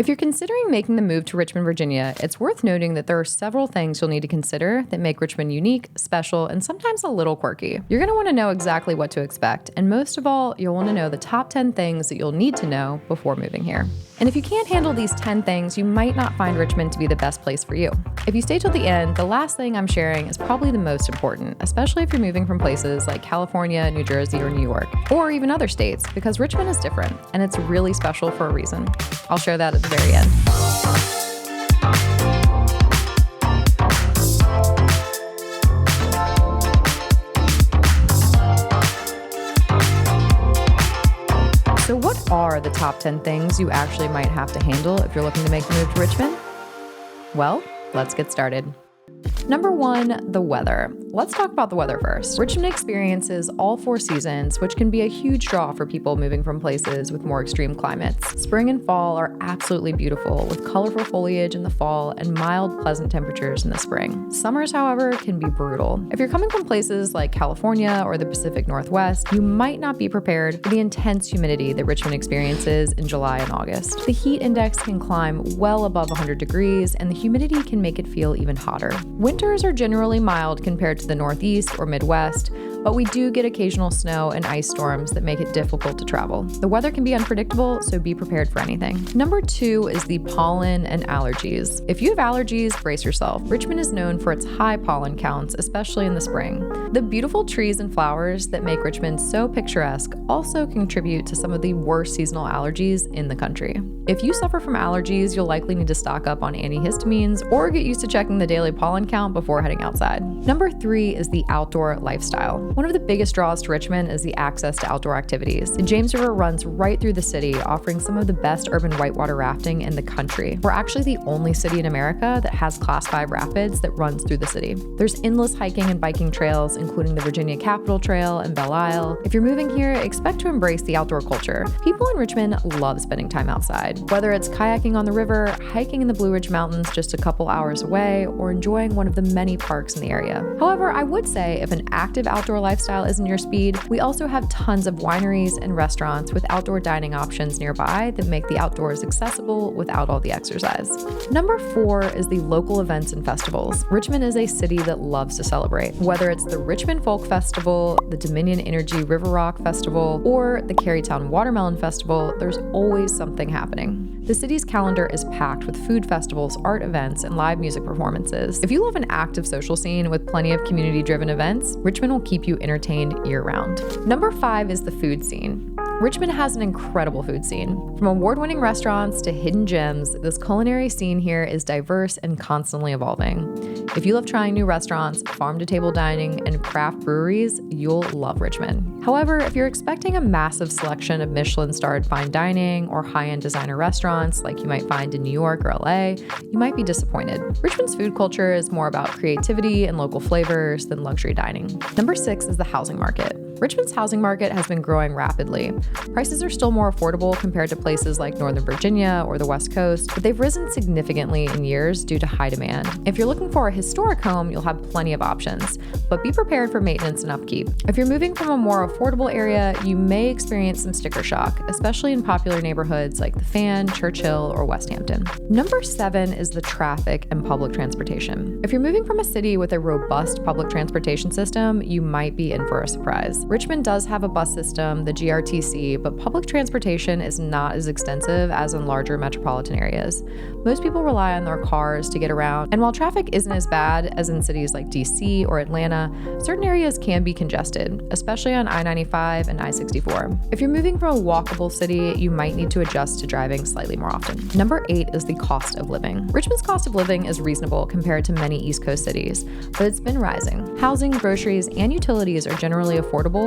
If you're considering making the move to Richmond, Virginia, it's worth noting that there are several things you'll need to consider that make Richmond unique, special, and sometimes a little quirky. You're going to want to know exactly what to expect, and most of all, you'll want to know the top 10 things that you'll need to know before moving here. And if you can't handle these 10 things, you might not find Richmond to be the best place for you. If you stay till the end, the last thing I'm sharing is probably the most important, especially if you're moving from places like California, New Jersey, or New York, or even other states, because Richmond is different, and it's really special for a reason. I'll share that at the very end. So what are the top 10 things you actually might have to handle if you're looking to make the move to Richmond? Well, let's get started. Number 1, the weather. Let's talk about the weather first. Richmond experiences all 4 seasons, which can be a huge draw for people moving from places with more extreme climates. Spring and fall are absolutely beautiful, with colorful foliage in the fall and mild, pleasant temperatures in the spring. Summers, however, can be brutal. If you're coming from places like California or the Pacific Northwest, you might not be prepared for the intense humidity that Richmond experiences in July and August. The heat index can climb well above 100 degrees, and the humidity can make it feel even hotter. Winters are generally mild compared to the Northeast or Midwest, but we do get occasional snow and ice storms that make it difficult to travel. The weather can be unpredictable, so be prepared for anything. Number 2 is the pollen and allergies. If you have allergies, brace yourself. Richmond is known for its high pollen counts, especially in the spring. The beautiful trees and flowers that make Richmond so picturesque also contribute to some of the worst seasonal allergies in the country. If you suffer from allergies, you'll likely need to stock up on antihistamines or get used to checking the daily pollen count before heading outside. Number 3 is the outdoor lifestyle. One of the biggest draws to Richmond is the access to outdoor activities. The James River runs right through the city, offering some of the best urban whitewater rafting in the country. We're actually the only city in America that has Class 5 rapids that runs through the city. There's endless hiking and biking trails, including the Virginia Capitol Trail and Belle Isle. If you're moving here, expect to embrace the outdoor culture. People in Richmond love spending time outside, whether it's kayaking on the river, hiking in the Blue Ridge Mountains just a couple hours away, or enjoying one of the many parks in the area. However, I would say if an active outdoor lifestyle isn't your speed, we also have tons of wineries and restaurants with outdoor dining options nearby that make the outdoors accessible without all the exercise. Number 4 is the local events and festivals. Richmond is a city that loves to celebrate. Whether it's the Richmond Folk Festival, the Dominion Energy River Rock Festival, or the Carytown Watermelon Festival, there's always something happening. The city's calendar is packed with food festivals, art events, and live music performances. If you love an active social scene with plenty of community-driven events, Richmond will keep you entertained year-round. Number 5 is the food scene. Richmond has an incredible food scene. From award-winning restaurants to hidden gems, this culinary scene here is diverse and constantly evolving. If you love trying new restaurants, farm-to-table dining, and craft breweries, you'll love Richmond. However, if you're expecting a massive selection of Michelin-starred fine dining or high-end designer restaurants like you might find in New York or LA, you might be disappointed. Richmond's food culture is more about creativity and local flavors than luxury dining. Number 6 is the housing market. Richmond's housing market has been growing rapidly. Prices are still more affordable compared to places like Northern Virginia or the West Coast, but they've risen significantly in years due to high demand. If you're looking for a historic home, you'll have plenty of options, but be prepared for maintenance and upkeep. If you're moving from a more affordable area, you may experience some sticker shock, especially in popular neighborhoods like the Fan, Churchill, or West Hampton. Number 7 is the traffic and public transportation. If you're moving from a city with a robust public transportation system, you might be in for a surprise. Richmond does have a bus system, the GRTC, but public transportation is not as extensive as in larger metropolitan areas. Most people rely on their cars to get around, and while traffic isn't as bad as in cities like DC or Atlanta, certain areas can be congested, especially on I-95 and I-64. If you're moving from a walkable city, you might need to adjust to driving slightly more often. Number 8 is the cost of living. Richmond's cost of living is reasonable compared to many East Coast cities, but it's been rising. Housing, groceries, and utilities are generally affordable,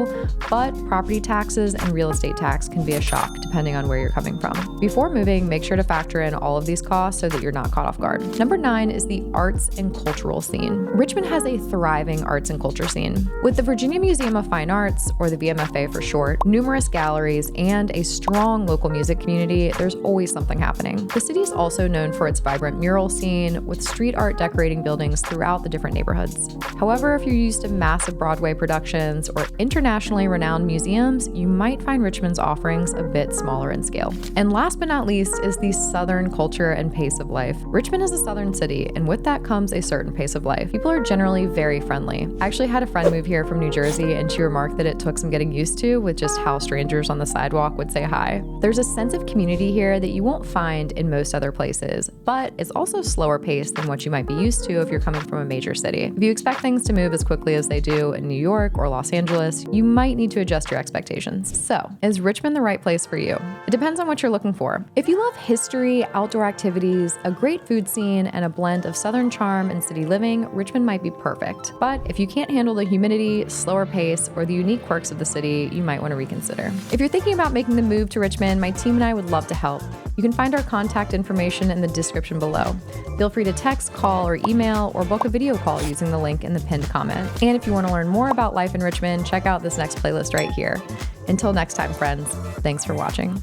but property taxes and real estate tax can be a shock depending on where you're coming from. Before moving, make sure to factor in all of these costs so that you're not caught off guard. Number 9 is the arts and cultural scene. Richmond has a thriving arts and culture scene. With the Virginia Museum of Fine Arts, or the VMFA for short, numerous galleries, and a strong local music community, there's always something happening. The city is also known for its vibrant mural scene, with street art decorating buildings throughout the different neighborhoods. However, if you're used to massive Broadway productions or international internationally renowned museums, you might find Richmond's offerings a bit smaller in scale. And last but not least is the Southern culture and pace of life. Richmond is a southern city, and with that comes a certain pace of life. People are generally very friendly. I actually had a friend move here from New Jersey, and she remarked that it took some getting used to with just how strangers on the sidewalk would say hi. There's a sense of community here that you won't find in most other places, but it's also slower paced than what you might be used to if you're coming from a major city. If you expect things to move as quickly as they do in New York or Los Angeles, you might need to adjust your expectations. So, is Richmond the right place for you? It depends on what you're looking for. If you love history, outdoor activities, a great food scene, and a blend of southern charm and city living, Richmond might be perfect. But if you can't handle the humidity, slower pace, or the unique quirks of the city, you might want to reconsider. If you're thinking about making the move to Richmond, my team and I would love to help. You can find our contact information in the description below. Feel free to text, call, or email, or book a video call using the link in the pinned comment. And if you want to learn more about life in Richmond, check out this next playlist right here. Until next time, friends, thanks for watching.